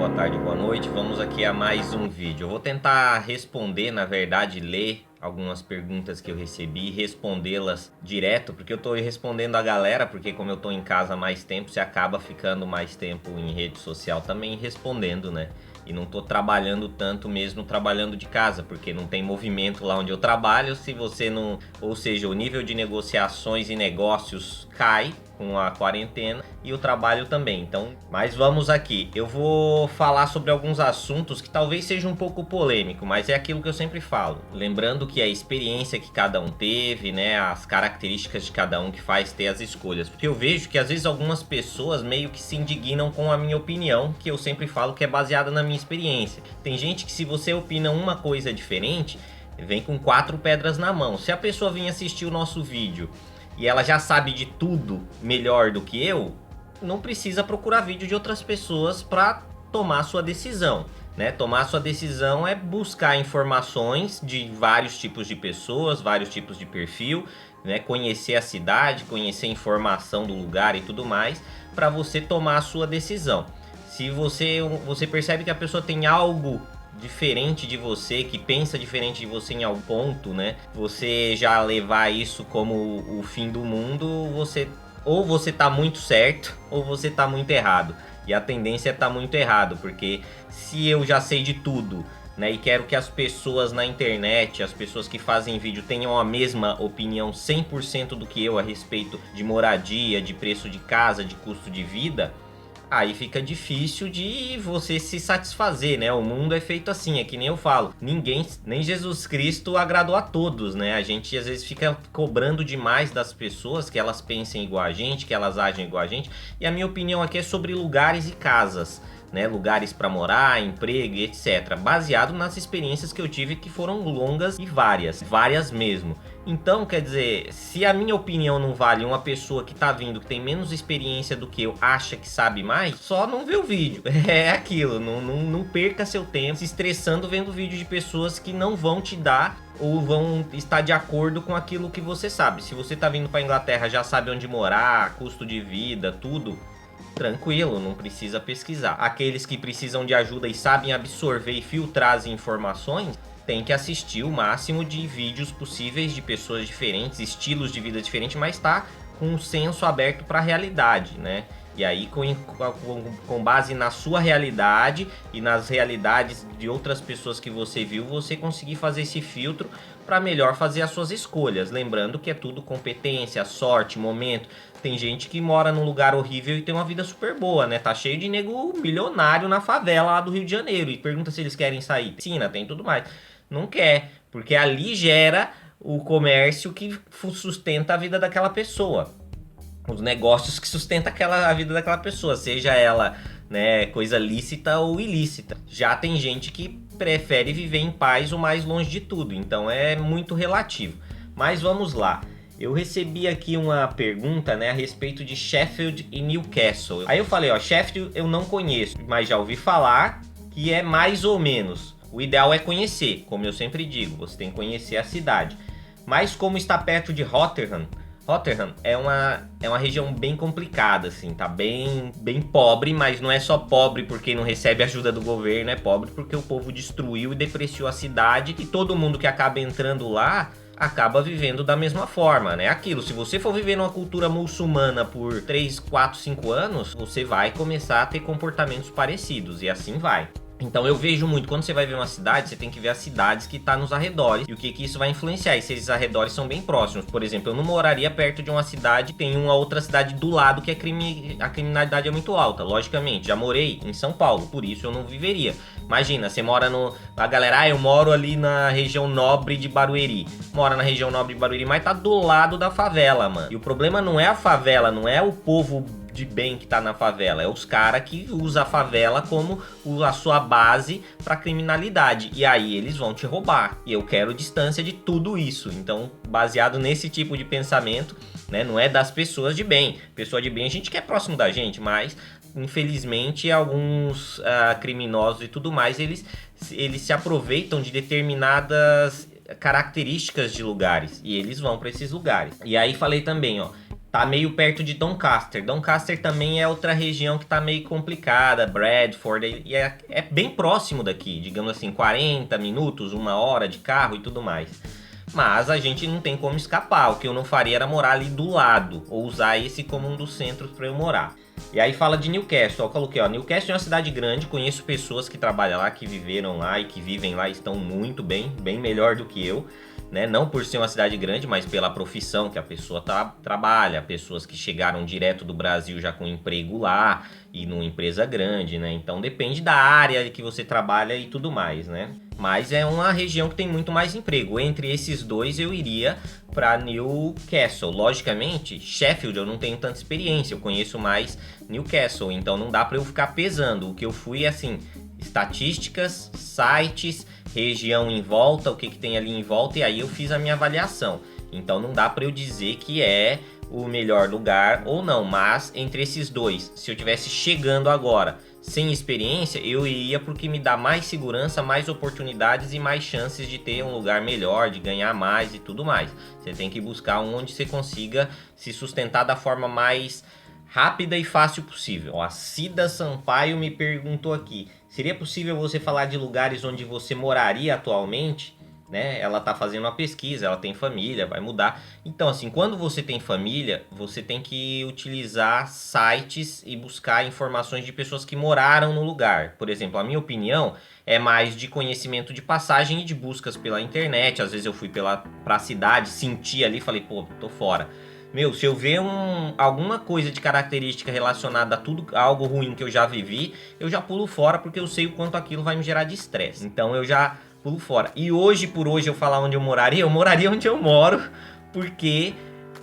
boa tarde, boa noite. Vamos aqui a mais um vídeo. Eu vou tentar responder, na verdade, ler algumas perguntas que eu recebi e respondê-las direto, porque eu tô respondendo a galera, porque como eu tô em casa há mais tempo, você acaba ficando mais tempo em rede social também respondendo, né? E não tô trabalhando tanto mesmo trabalhando de casa, porque não tem movimento lá onde eu trabalho. Se você não... Ou seja, o nível de negociações e negócios cai com a quarentena e o trabalho também. Então, mas vamos aqui. Eu vou falar sobre alguns assuntos que talvez seja um pouco polêmico, mas é aquilo que eu sempre falo. Lembrando que a experiência que cada um teve, né, as características de cada um que faz ter as escolhas. Porque eu vejo que às vezes algumas pessoas meio que se indignam com a minha opinião, que eu sempre falo que é baseada na minha experiência. Tem gente que se você opina uma coisa diferente, vem com 4 pedras na mão. Se a pessoa vir assistir o nosso vídeo e ela já sabe de tudo melhor do que eu, não precisa procurar vídeo de outras pessoas para tomar sua decisão, né? Tomar sua decisão é buscar informações de vários tipos de pessoas, vários tipos de perfil, né? Conhecer a cidade, conhecer a informação do lugar e tudo mais, para você tomar a sua decisão. Se você percebe que a pessoa tem algo diferente de você, que pensa diferente de você em algum ponto, né? Você já levar isso como o fim do mundo, ou você tá muito certo ou você tá muito errado. E a tendência é tá muito errado, porque se eu já sei de tudo, né, e quero que as pessoas na internet, as pessoas que fazem vídeo tenham a mesma opinião 100% do que eu a respeito de moradia, de preço de casa, de custo de vida, aí fica difícil de você se satisfazer, né? O mundo é feito assim, é que nem eu falo. Ninguém, nem Jesus Cristo agradou a todos, né? A gente às vezes fica cobrando demais das pessoas que elas pensem igual a gente, que elas agem igual a gente. E a minha opinião aqui é sobre lugares e casas, né? Lugares para morar, emprego e etc. Baseado nas experiências que eu tive, que foram longas e várias mesmo. Então, quer dizer, se a minha opinião não vale, uma pessoa que tá vindo, que tem menos experiência do que eu, acha que sabe mais, só não vê o vídeo. É aquilo, não perca seu tempo se estressando vendo vídeo de pessoas que não vão te dar ou vão estar de acordo com aquilo que você sabe. Se você tá vindo pra Inglaterra, já sabe onde morar, custo de vida, tudo, tranquilo, não precisa pesquisar. Aqueles que precisam de ajuda e sabem absorver e filtrar as informações, tem que assistir o máximo de vídeos possíveis de pessoas diferentes, estilos de vida diferentes, mas tá com um senso aberto para a realidade, né? E aí, com base na sua realidade e nas realidades de outras pessoas que você viu, você conseguir fazer esse filtro para melhor fazer as suas escolhas. Lembrando que é tudo competência, sorte, momento. Tem gente que mora num lugar horrível e tem uma vida super boa, né? Tá cheio de nego milionário na favela lá do Rio de Janeiro e pergunta se eles querem sair. Piscina, tem tudo mais. Não quer, porque ali gera o comércio que sustenta a vida daquela pessoa. Os negócios que sustentam a vida daquela pessoa, seja ela, né, coisa lícita ou ilícita. Já tem gente que prefere viver em paz o mais longe de tudo, então é muito relativo. Mas vamos lá. Eu recebi aqui uma pergunta, né, a respeito de Sheffield e Newcastle. Aí eu falei, ó, Sheffield eu não conheço, mas já ouvi falar que é mais ou menos. O ideal é conhecer, como eu sempre digo, você tem que conhecer a cidade. Mas como está perto de Rotherham é uma região bem complicada, assim, tá bem pobre, mas não é só pobre porque não recebe ajuda do governo, é pobre porque o povo destruiu e depreciou a cidade e todo mundo que acaba entrando lá acaba vivendo da mesma forma, né? Aquilo, se você for viver numa cultura muçulmana por 3, 4, 5 anos, você vai começar a ter comportamentos parecidos e assim vai. Então eu vejo muito, quando você vai ver uma cidade, você tem que ver as cidades que tá nos arredores e o que isso vai influenciar, e se esses arredores são bem próximos. Por exemplo, eu não moraria perto de uma cidade, tem uma outra cidade do lado que a criminalidade é muito alta, logicamente. Já morei em São Paulo, por isso eu não viveria. Imagina, você mora a galera, eu moro ali na região nobre de Barueri. Mora na região nobre de Barueri, mas tá do lado da favela, mano. E o problema não é a favela, não é o povo de bem que tá na favela, é os caras que usam a favela como a sua base pra criminalidade, e aí eles vão te roubar, e eu quero distância de tudo isso. Então, baseado nesse tipo de pensamento, né, não é das pessoas de bem. Pessoa de bem a gente quer próximo da gente, mas infelizmente alguns criminosos e tudo mais, eles se aproveitam de determinadas características de lugares, e eles vão para esses lugares. E aí falei também, ó, tá meio perto de Doncaster. Doncaster também é outra região que tá meio complicada, Bradford, e é bem próximo daqui, digamos assim, 40 minutos, 1 hora de carro e tudo mais. Mas a gente não tem como escapar, o que eu não faria era morar ali do lado, ou usar esse como um dos centros para eu morar. E aí fala de Newcastle, eu coloquei, ó, Newcastle é uma cidade grande, conheço pessoas que trabalham lá, que viveram lá e que vivem lá, estão muito bem, bem melhor do que eu. Né? Não por ser uma cidade grande, mas pela profissão que a pessoa trabalha, pessoas que chegaram direto do Brasil já com emprego lá e numa empresa grande, né? Então depende da área que você trabalha e tudo mais, né? Mas é uma região que tem muito mais emprego. Entre esses dois eu iria para Newcastle. Logicamente, Sheffield eu não tenho tanta experiência, eu conheço mais Newcastle, então não dá para eu ficar pesando. O que eu fui é assim, estatísticas, sites, região em volta, o que tem ali em volta, e aí eu fiz a minha avaliação. Então não dá para eu dizer que é o melhor lugar ou não, mas entre esses dois, se eu tivesse chegando agora sem experiência, eu iria porque me dá mais segurança, mais oportunidades e mais chances de ter um lugar melhor, de ganhar mais e tudo mais. Você tem que buscar onde você consiga se sustentar da forma mais rápida e fácil possível. Ó, a Cida Sampaio me perguntou aqui, seria possível você falar de lugares onde você moraria atualmente? Né? Ela tá fazendo uma pesquisa, ela tem família, vai mudar. Então, assim, quando você tem família, você tem que utilizar sites e buscar informações de pessoas que moraram no lugar. Por exemplo, a minha opinião é mais de conhecimento de passagem e de buscas pela internet. Às vezes eu fui pra cidade, senti ali, falei, pô, tô fora. Meu, se eu ver alguma coisa de característica relacionada a algo ruim que eu já vivi, eu já pulo fora porque eu sei o quanto aquilo vai me gerar de estresse. Então eu já pulo fora. E hoje por hoje eu falar onde eu moraria onde eu moro, porque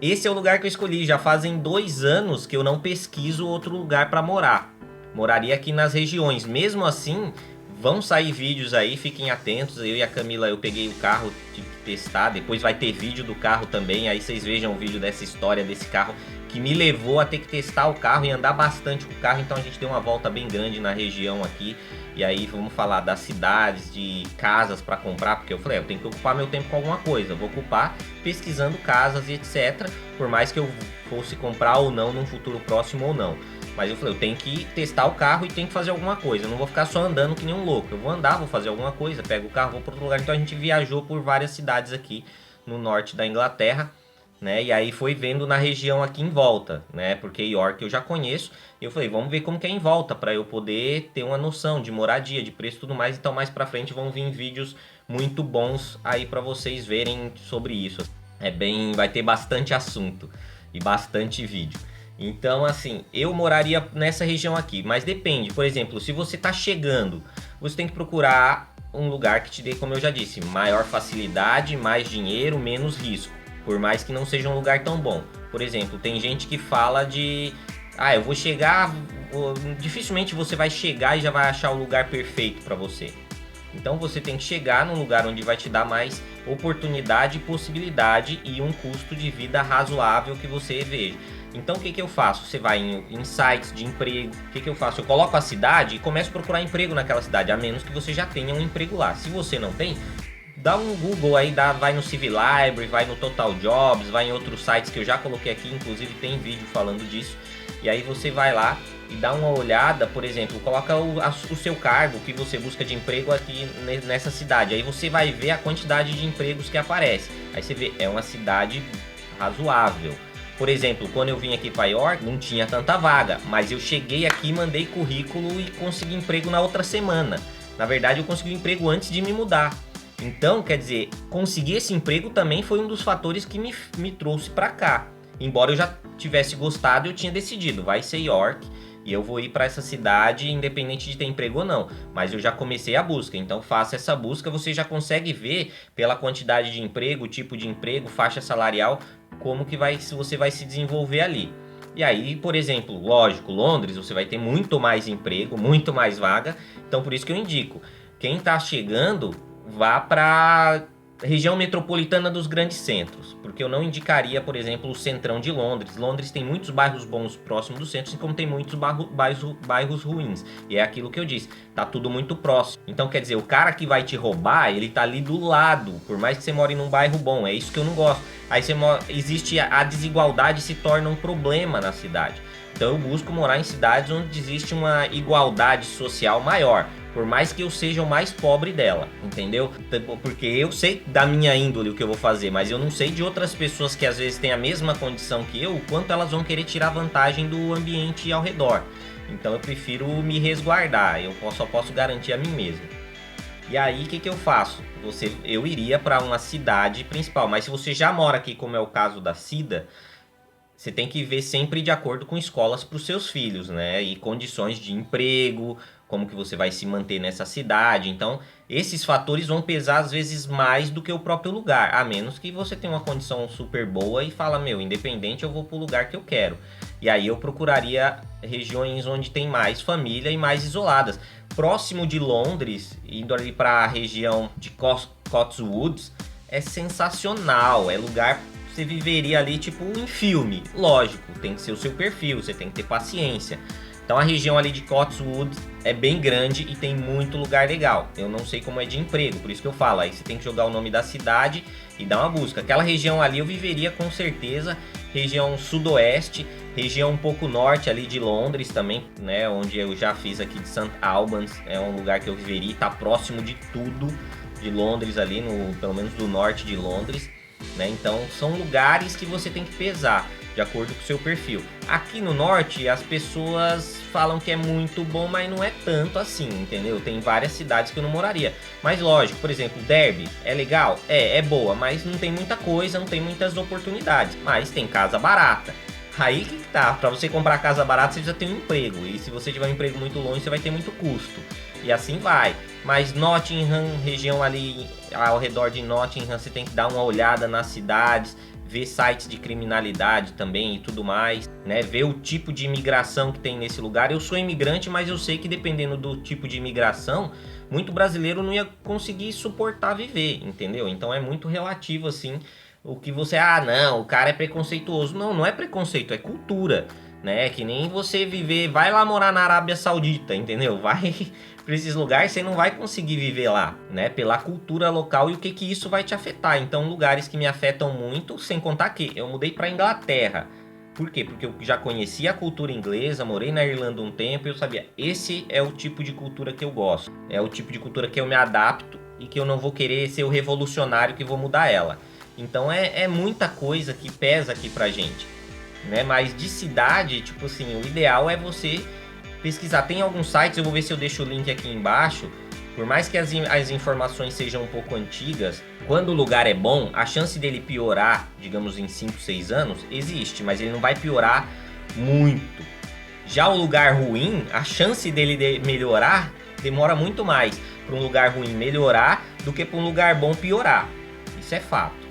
esse é o lugar que eu escolhi. Já fazem 2 anos que eu não pesquiso outro lugar para morar. Moraria aqui nas regiões. Mesmo assim, vão sair vídeos aí, fiquem atentos. Eu e a Camila, eu peguei o carro, tive que testar. Depois vai ter vídeo do carro também. Aí vocês vejam o vídeo dessa história desse carro que me levou a ter que testar o carro e andar bastante com o carro. Então a gente deu uma volta bem grande na região aqui. E aí vamos falar das cidades, de casas para comprar, porque eu falei, eu tenho que ocupar meu tempo com alguma coisa. Eu vou ocupar pesquisando casas e etc. Por mais que eu fosse comprar ou não num futuro próximo ou não. Mas eu falei, eu tenho que testar o carro e tenho que fazer alguma coisa. Eu não vou ficar só andando que nem um louco. Eu vou andar, vou fazer alguma coisa, pego o carro, vou para outro lugar. Então a gente viajou por várias cidades aqui no norte da Inglaterra, né? E aí foi vendo na região aqui em volta, né? Porque York eu já conheço. E eu falei, vamos ver como que é em volta para eu poder ter uma noção de moradia, de preço e tudo mais. Então mais para frente vão vir vídeos muito bons aí para vocês verem sobre isso. Vai ter bastante assunto e bastante vídeo. Então, assim, eu moraria nessa região aqui, mas depende. Por exemplo, se você está chegando, você tem que procurar um lugar que te dê, como eu já disse, maior facilidade, mais dinheiro, menos risco. Por mais que não seja um lugar tão bom. Por exemplo, tem gente que fala de... eu vou chegar... Dificilmente você vai chegar e já vai achar o lugar perfeito para você. Então você tem que chegar num lugar onde vai te dar mais oportunidade, possibilidade e um custo de vida razoável que você veja. Então o que eu faço? Você vai em sites de emprego, o que eu faço? Eu coloco a cidade e começo a procurar emprego naquela cidade, a menos que você já tenha um emprego lá. Se você não tem, dá um Google aí, vai no CV Library, vai no Total Jobs, vai em outros sites que eu já coloquei aqui, inclusive tem vídeo falando disso. E aí você vai lá e dá uma olhada, por exemplo, coloca o seu cargo que você busca de emprego aqui nessa cidade. Aí você vai ver a quantidade de empregos que aparece. Aí você vê, é uma cidade razoável. Por exemplo, quando eu vim aqui para York, não tinha tanta vaga, mas eu cheguei aqui, mandei currículo e consegui emprego na outra semana. Na verdade, eu consegui um emprego antes de me mudar. Então, quer dizer, conseguir esse emprego também foi um dos fatores que me trouxe para cá. Embora eu já tivesse gostado, eu tinha decidido, vai ser York e eu vou ir para essa cidade independente de ter emprego ou não. Mas eu já comecei a busca, então faça essa busca, você já consegue ver pela quantidade de emprego, tipo de emprego, faixa salarial, como que você vai se desenvolver ali. E aí, por exemplo, lógico, Londres, você vai ter muito mais emprego, muito mais vaga. Então por isso que eu indico, quem está chegando, vá para região metropolitana dos grandes centros, porque eu não indicaria, por exemplo, o centrão de Londres. Londres tem muitos bairros bons próximos do centro, assim como tem muitos bairros ruins. E é aquilo que eu disse, tá tudo muito próximo. Então, quer dizer, o cara que vai te roubar, ele tá ali do lado, por mais que você more num bairro bom. É isso que eu não gosto. Aí existe a desigualdade, se torna um problema na cidade. Então eu busco morar em cidades onde existe uma igualdade social maior, por mais que eu seja o mais pobre dela, entendeu? Porque eu sei da minha índole o que eu vou fazer, mas eu não sei de outras pessoas que às vezes têm a mesma condição que eu, o quanto elas vão querer tirar vantagem do ambiente ao redor. Então eu prefiro me resguardar, só posso garantir a mim mesmo. E aí o que eu faço? Eu iria para uma cidade principal, mas se você já mora aqui, como é o caso da Cida, você tem que ver sempre de acordo com escolas para os seus filhos, né? E condições de emprego, como que você vai se manter nessa cidade. Então, esses fatores vão pesar às vezes mais do que o próprio lugar, a menos que você tenha uma condição super boa e fala, meu, independente, eu vou para o lugar que eu quero. E aí eu procuraria regiões onde tem mais família e mais isoladas. Próximo de Londres, indo ali para a região de Cotswolds, é sensacional, é lugar... Você viveria ali tipo em filme. Lógico, tem que ser o seu perfil, você tem que ter paciência. Então a região ali de Cotswolds é bem grande e tem muito lugar legal. Eu não sei como é de emprego, por isso que eu falo. Aí você tem que jogar o nome da cidade e dar uma busca. Aquela região ali eu viveria com certeza. Região sudoeste, região um pouco norte ali de Londres também, né? Onde eu já fiz aqui de St. Albans. É um lugar que eu viveria, tá próximo de tudo de Londres ali, pelo menos do norte de Londres. Né? Então são lugares que você tem que pesar de acordo com o seu perfil. Aqui no norte as pessoas falam que é muito bom, mas não é tanto assim, entendeu? Tem várias cidades que eu não moraria. Mas lógico, por exemplo, Derby é legal? É boa, mas não tem muita coisa, não tem muitas oportunidades. Mas tem casa barata. Aí que tá, pra você comprar casa barata você precisa ter um emprego. E se você tiver um emprego muito longe, você vai ter muito custo. E assim vai. Mas Nottingham, região ali ao redor de Nottingham, você tem que dar uma olhada nas cidades, ver sites de criminalidade também e tudo mais, né? Ver o tipo de imigração que tem nesse lugar. Eu sou imigrante, mas eu sei que dependendo do tipo de imigração, muito brasileiro não ia conseguir suportar viver, entendeu? Então é muito relativo assim. O que você... Ah, não, o cara é preconceituoso. Não, não é preconceito, é cultura, né? Que nem você viver... Vai lá morar na Arábia Saudita, entendeu? Vai para esses lugares, você não vai conseguir viver lá, né? Pela cultura local e o que isso vai te afetar. Então, lugares que me afetam muito, sem contar que eu mudei para Inglaterra. Por quê? Porque eu já conhecia a cultura inglesa, morei na Irlanda um tempo e eu sabia, esse é o tipo de cultura que eu gosto. É o tipo de cultura que eu me adapto e que eu não vou querer ser o revolucionário que vou mudar ela. Então é muita coisa que pesa aqui pra gente, né? Mas de cidade, tipo assim, o ideal é você pesquisar. Tem alguns sites, eu vou ver se eu deixo o link aqui embaixo. Por mais que as informações sejam um pouco antigas, quando o lugar é bom, a chance dele piorar, digamos em 5, 6 anos, existe, mas ele não vai piorar muito. Já o lugar ruim, a chance dele melhorar demora muito mais para um lugar ruim melhorar do que para um lugar bom piorar. Isso é fato.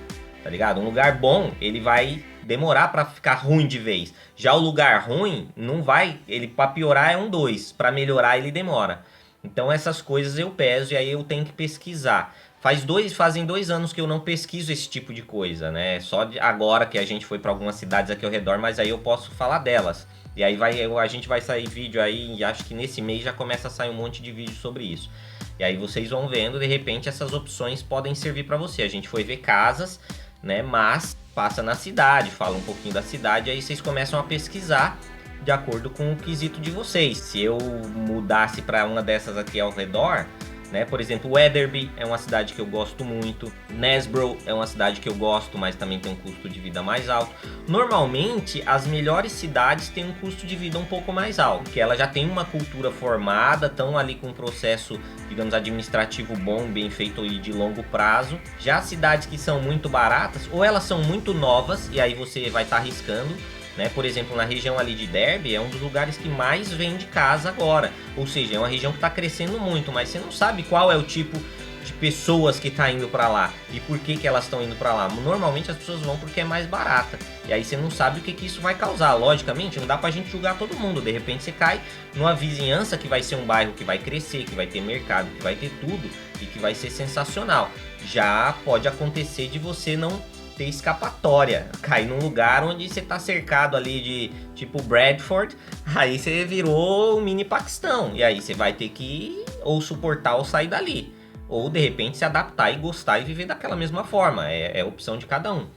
Tá ligado? Um lugar bom, ele vai demorar pra ficar ruim de vez. Já o lugar ruim, não vai... Ele pra piorar é 1, 2. Pra melhorar, ele demora. Então essas coisas eu peso e aí eu tenho que pesquisar. Fazem 2 anos que eu não pesquiso esse tipo de coisa, né? Só agora que a gente foi pra algumas cidades aqui ao redor, mas aí eu posso falar delas. E aí a gente vai sair vídeo aí, e acho que nesse mês já começa a sair um monte de vídeo sobre isso. E aí vocês vão vendo, de repente essas opções podem servir pra você. A gente foi ver casas, né? Mas passa na cidade, fala um pouquinho da cidade, aí vocês começam a pesquisar de acordo com o quesito de vocês. Se eu mudasse para uma dessas aqui ao redor, né? Por exemplo, Wetherby é uma cidade que eu gosto muito. Nesbro é uma cidade que eu gosto, mas também tem um custo de vida mais alto. Normalmente, as melhores cidades têm um custo de vida um pouco mais alto, porque ela já tem uma cultura formada, estão ali com um processo, digamos, administrativo bom, bem feito e de longo prazo. Já as cidades que são muito baratas, ou elas são muito novas, e aí você vai estar arriscando, né? Por exemplo, na região ali de Derby é um dos lugares que mais vende casa agora. Ou seja, é uma região que está crescendo muito, mas você não sabe qual é o tipo de pessoas que tá indo pra lá e por que que elas estão indo pra lá. Normalmente as pessoas vão porque é mais barata. E aí você não sabe o que que isso vai causar. Logicamente, não dá pra gente julgar todo mundo. De repente você cai numa vizinhança que vai ser um bairro que vai crescer, que vai ter mercado, que vai ter tudo e que vai ser sensacional. Já pode acontecer de você não ter escapatória, cair num lugar onde você tá cercado ali de tipo Bradford, aí você virou um mini Paquistão, e aí você vai ter que ou suportar ou sair dali, ou de repente se adaptar e gostar e viver daquela mesma forma, é opção de cada um.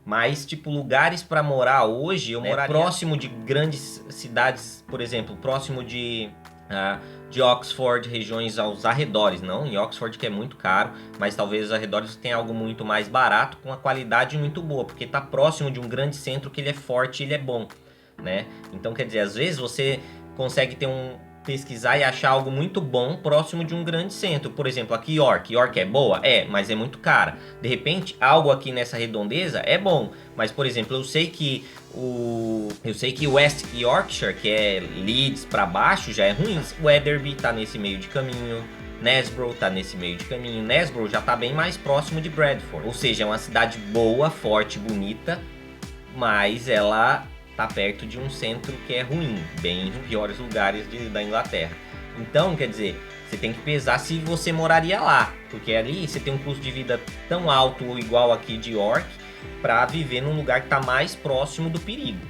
Mas, tipo, lugares para morar hoje, eu moraria próximo de grandes cidades, por exemplo, próximo de Oxford, regiões aos arredores, não em Oxford que é muito caro, mas talvez os arredores tenha algo muito mais barato, com uma qualidade muito boa, porque tá próximo de um grande centro que ele é forte e ele é bom, né? Então, quer dizer, às vezes você consegue pesquisar e achar algo muito bom próximo de um grande centro. Por exemplo, aqui York é boa? É, mas é muito cara. De repente, algo aqui nessa redondeza é bom, mas por exemplo, eu sei que West Yorkshire, que é Leeds para baixo, já é ruim. Wetherby tá nesse meio de caminho. Nesbro tá nesse meio de caminho. Nesbro já tá bem mais próximo de Bradford. Ou seja, é uma cidade boa, forte, bonita, mas ela tá perto de um centro que é ruim, bem nos piores lugares da Inglaterra. Então, quer dizer, você tem que pesar se você moraria lá, porque ali você tem um custo de vida tão alto ou igual aqui de York para viver num lugar que tá mais próximo do perigo,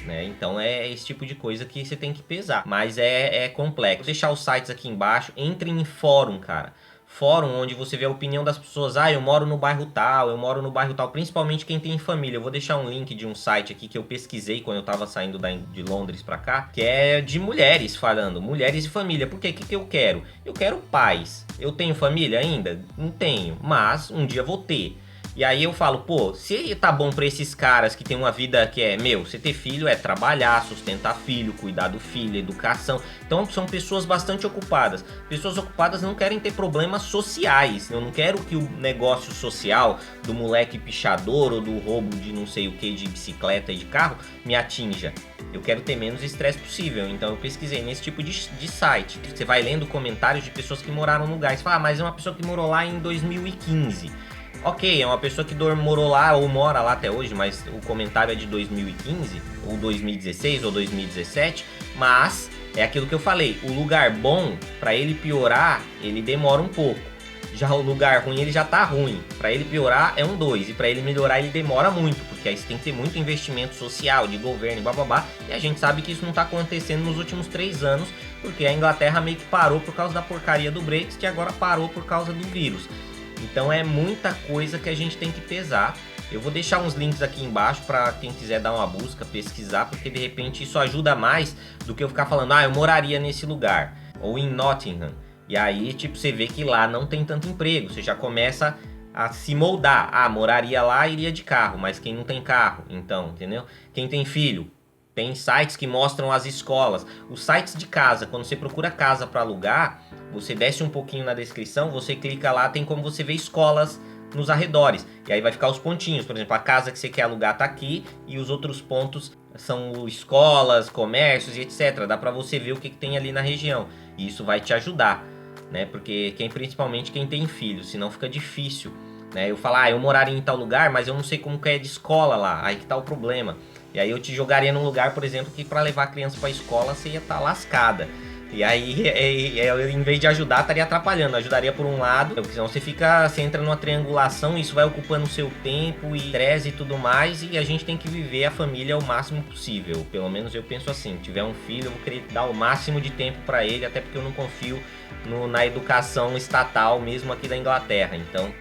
né? Então é esse tipo de coisa que você tem que pesar, mas é complexo. Vou deixar os sites aqui embaixo, entre em fórum, cara. Fórum onde você vê a opinião das pessoas. Ah, eu moro no bairro tal, eu moro no bairro tal. Principalmente quem tem família. Eu vou deixar um link de um site aqui que eu pesquisei quando eu tava saindo de Londres pra cá, que é de mulheres falando, mulheres e família. Por quê? O que eu quero? Eu quero paz. Eu tenho família ainda? Não tenho, mas um dia vou ter. E aí eu falo, pô, se tá bom pra esses caras que tem uma vida que você ter filho é trabalhar, sustentar filho, cuidar do filho, educação. Então são pessoas bastante ocupadas. Pessoas ocupadas não querem ter problemas sociais. Eu não quero que o negócio social do moleque pichador ou do roubo de não sei o que de bicicleta e de carro me atinja. Eu quero ter menos estresse possível. Então eu pesquisei nesse tipo de site. Você vai lendo comentários de pessoas que moraram no lugar. Você fala, mas é uma pessoa que morou lá em 2015. Ok, é uma pessoa que morou lá ou mora lá até hoje, mas o comentário é de 2015, ou 2016, ou 2017, mas é aquilo que eu falei, o lugar bom, para ele piorar, ele demora um pouco. Já o lugar ruim, ele já tá ruim. Para ele piorar é um 2, e para ele melhorar ele demora muito, porque aí você tem que ter muito investimento social, de governo e bababá, e a gente sabe que isso não tá acontecendo nos últimos 3 anos, porque a Inglaterra meio que parou por causa da porcaria do Brexit e agora parou por causa do vírus. Então é muita coisa que a gente tem que pesar. Eu vou deixar uns links aqui embaixo para quem quiser dar uma busca, pesquisar, porque de repente isso ajuda mais do que eu ficar falando, eu moraria nesse lugar, ou em Nottingham. E aí, tipo, você vê que lá não tem tanto emprego, você já começa a se moldar. Moraria lá, iria de carro, mas quem não tem carro, então, entendeu? Quem tem filho, tem sites que mostram as escolas. Os sites de casa, quando você procura casa para alugar, você desce um pouquinho na descrição, você clica lá, tem como você ver escolas nos arredores. E aí vai ficar os pontinhos. Por exemplo, a casa que você quer alugar tá aqui e os outros pontos são escolas, comércios e etc. Dá para você ver o que tem ali na região. E isso vai te ajudar, né? Porque principalmente quem tem filhos, senão fica difícil, né? Eu falo, eu moraria em tal lugar, mas eu não sei como que é de escola lá. Aí que tá o problema. E aí eu te jogaria num lugar, por exemplo, que para levar a criança para a escola você ia estar lascada. E aí, em vez de ajudar, estaria atrapalhando. Ajudaria por um lado, porque senão você entra numa triangulação, isso vai ocupando o seu tempo e estresse e tudo mais. E a gente tem que viver a família o máximo possível. Pelo menos eu penso assim, se tiver um filho, eu vou querer dar o máximo de tempo para ele, até porque eu não confio na educação estatal mesmo aqui da Inglaterra. Então,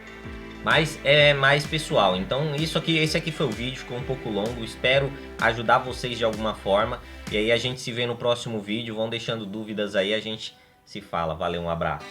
mas é mais pessoal. Então esse aqui foi o vídeo, ficou um pouco longo, espero ajudar vocês de alguma forma. E aí a gente se vê no próximo vídeo, vão deixando dúvidas aí, a gente se fala. Valeu, um abraço.